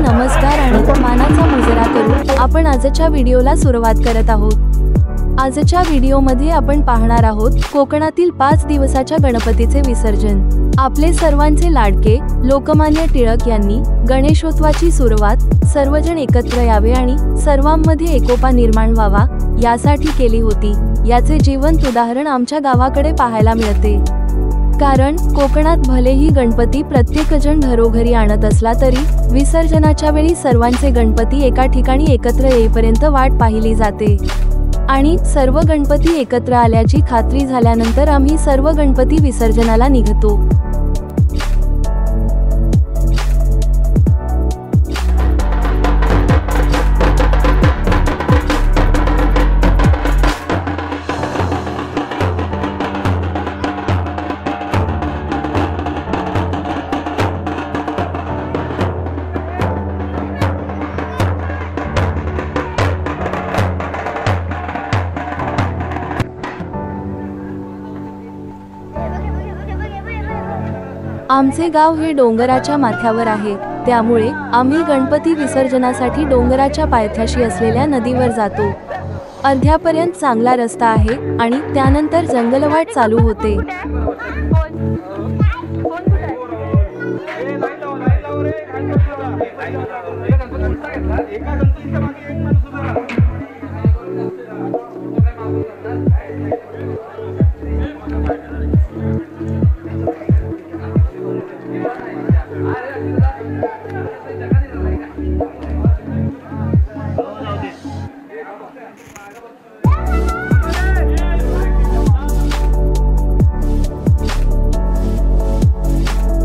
नमस्कार आणि मानाचा मुजरा करून आपण आजच्या व्हिडिओला सुरुवात करत आहोत। आजच्या व्हिडिओमध्ये आपण पाहणार आहोत कोकणातील 5 दिवसाच्या गणपतीचे विसर्जन। आपले सर्वांचे लाडके लोकमान्य टिळक यांनी गणेशोत्सवाची सुरुवात सर्वजण एकत्र यावे आणि सर्वांमध्ये एकोपा निर्माण व्हावा यासाठी केली होती। याचे जिवंत उदाहरण आमच्या गावाकडे पाहायला मिळते। कारण कोकणात भलेही गणपती प्रत्येकजण घरोघरी आणत असला तरी विसर्जनाच्या वेळी सर्वांचे गणपती एका ठिकाणी एकत्र येईपर्यंत वाट पाहिली जाते आणि सर्व गणपती एकत्र आल्याची खात्री झाल्यानंतर आम्ही सर्व गणपती विसर्जनाला निघतो। आमचे गाव हे डोंगराच्या माथ्यावर आहे, त्यामुळे आम्ही गणपती विसर्जनासाठी डोंगराच्या पायथ्याशी असलेल्या नदीवर जातो। अर्ध्यापर्यंत चांगला रस्ता आहे आणि त्यानंतर जंगलवाट चालू होते।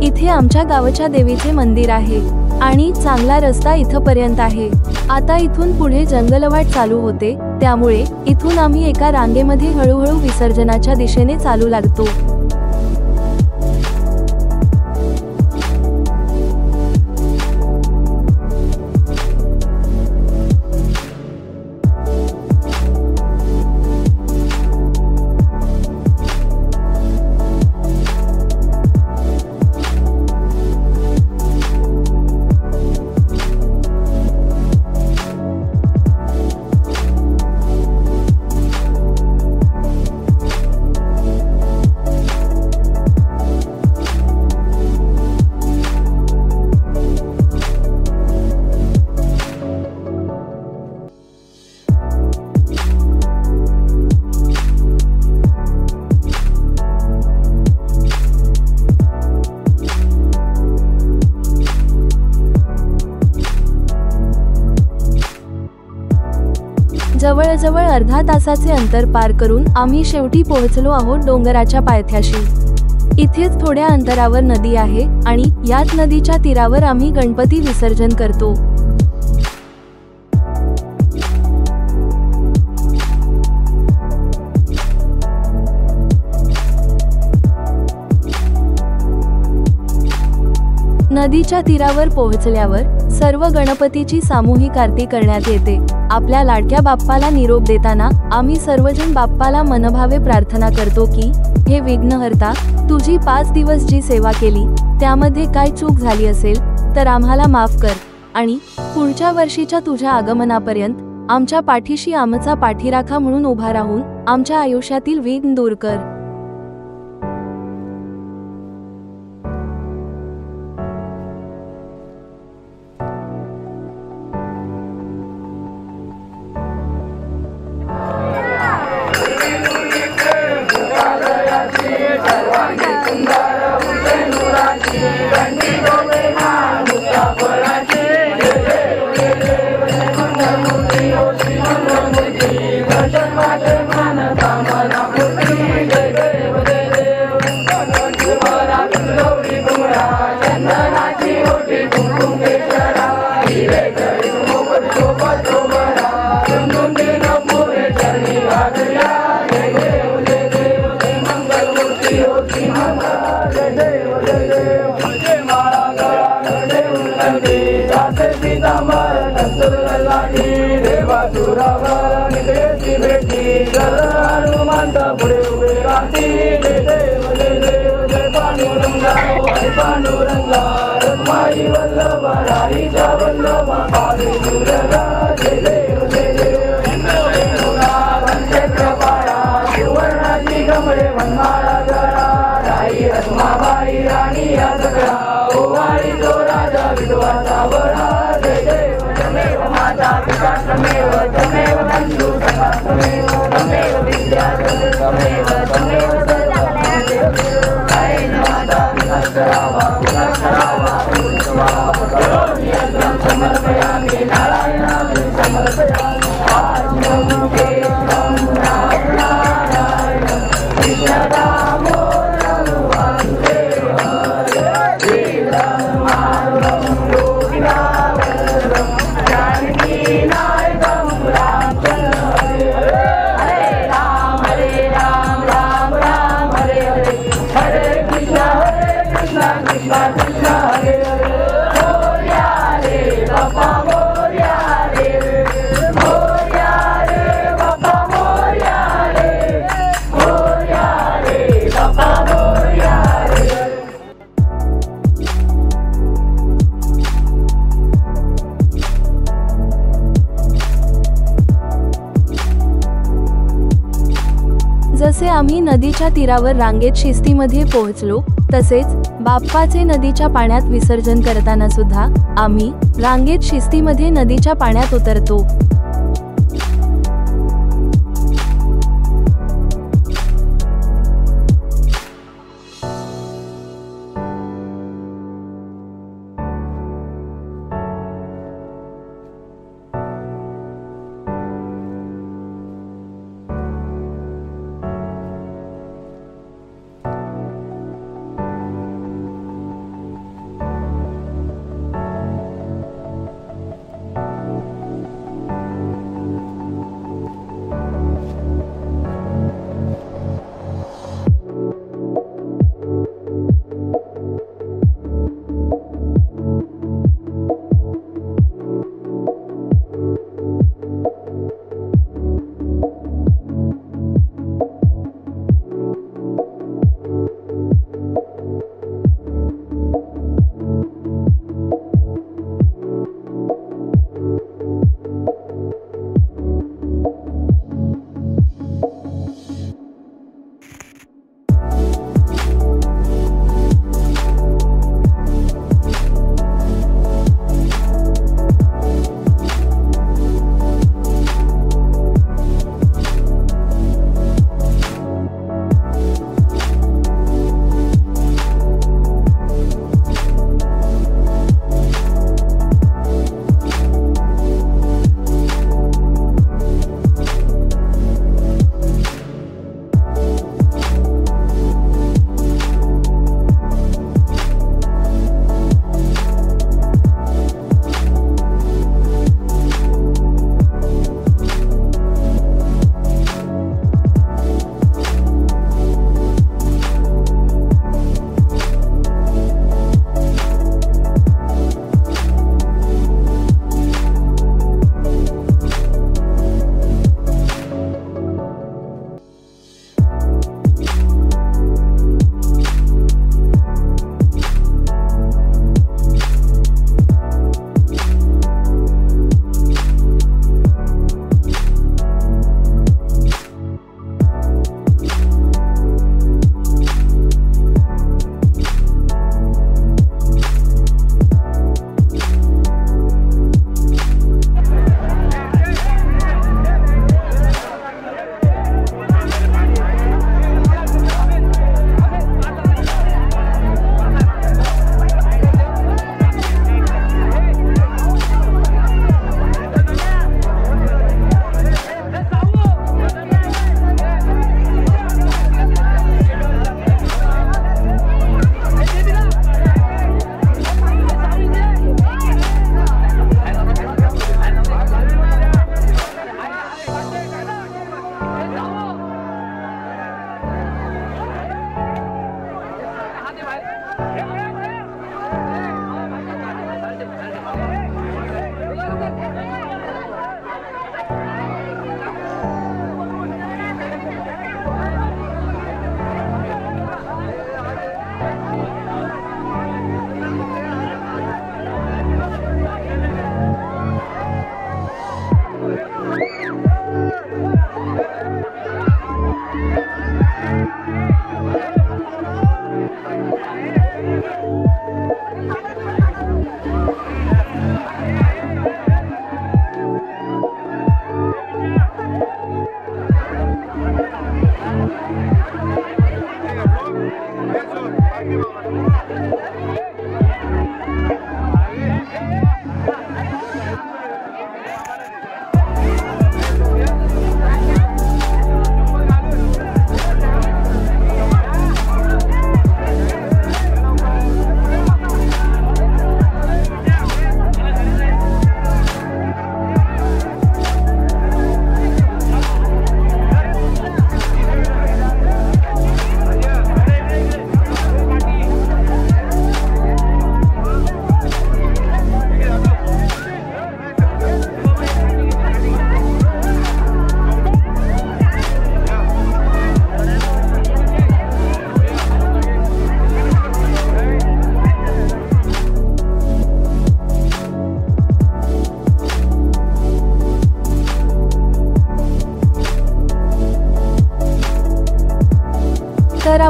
इथे आमच्या गावच्या देवीचे मंदिर आहे आणि चांगला रस्ता इथपर्यंत आहे। आता इथून पुढे जंगलवाट चालू होते, त्यामुळे इथून आम्ही एका रांगेमध्ये हळूहळू विसर्जनाच्या दिशेने चालू लागतो। जवळजवळ अर्धा तासाचे अंतर पार करून आम्ही शेवटी पोहोचलो आहोत डोंगराच्या पायथ्याशी। इथेच थोड्या अंतरावर नदी आहे आणि याच नदीच्या तीरावर आम्ही गणपती विसर्जन करतो। नदीच्या तीरावर पोहोचल्यावर सर्व गणपतीची सामूहिक आरती करण्यात येते। आपल्या लाडक्या बाप्पाला निरोप देताना आम्ही सर्वजण बाप्पाला मनभावे प्रार्थना करतो की हे विघ्नहर्ता, तुझी 5 दिवस जी सेवा केली त्यामध्ये काय चूक झाली असेल तर आम्हाला माफ कर आणि पुढच्या वर्षीच्या तुझ्या आगमनापर्यंत आमच्या पाठीशी आमचा पाठीराखा म्हणून उभा राहून आमच्या आयुष्यातील विघ्न दूर कर। पांडुरंगा रखमाई वल्लभ राणीच्या वल्लभ जसे आम्ही नदीच्या तीरावर रांगेत शिस्तीमध्ये पोहोचलो, तसेच बाप्पाचे नदीच्या पाण्यात विसर्जन करताना सुद्धा आम्ही रांगेत शिस्तीमध्ये नदीच्या पाण्यात उतरतो।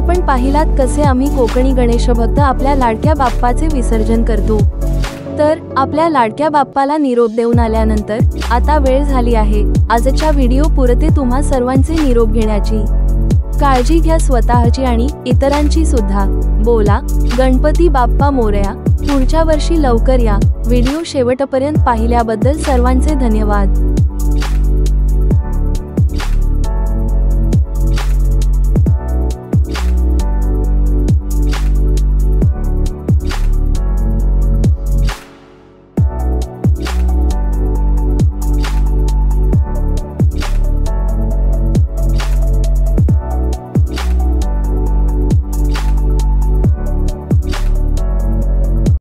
आपण पाहिलात कसे आम्ही कोकणी गणेश भक्त आपल्या लाडक्या बाप्पाचे विसर्जन करतो। तर आपल्या लाडक्या बाप्पाला निरोप देऊन आल्यानंतर आता वेळ झाली आहे आजच्या व्हिडिओ पुरते तुम्हा सर्वांचे निरोप घेण्याची। काळजी घ्या स्वतःची आणि इतरांची सुद्धा। बोला गणपती बाप्पा मोरया। पुढच्या वर्षी लवकर या। व्हिडिओ शेवटपर्यंत पाहिल्याबद्दल सर्वांचे धन्यवाद।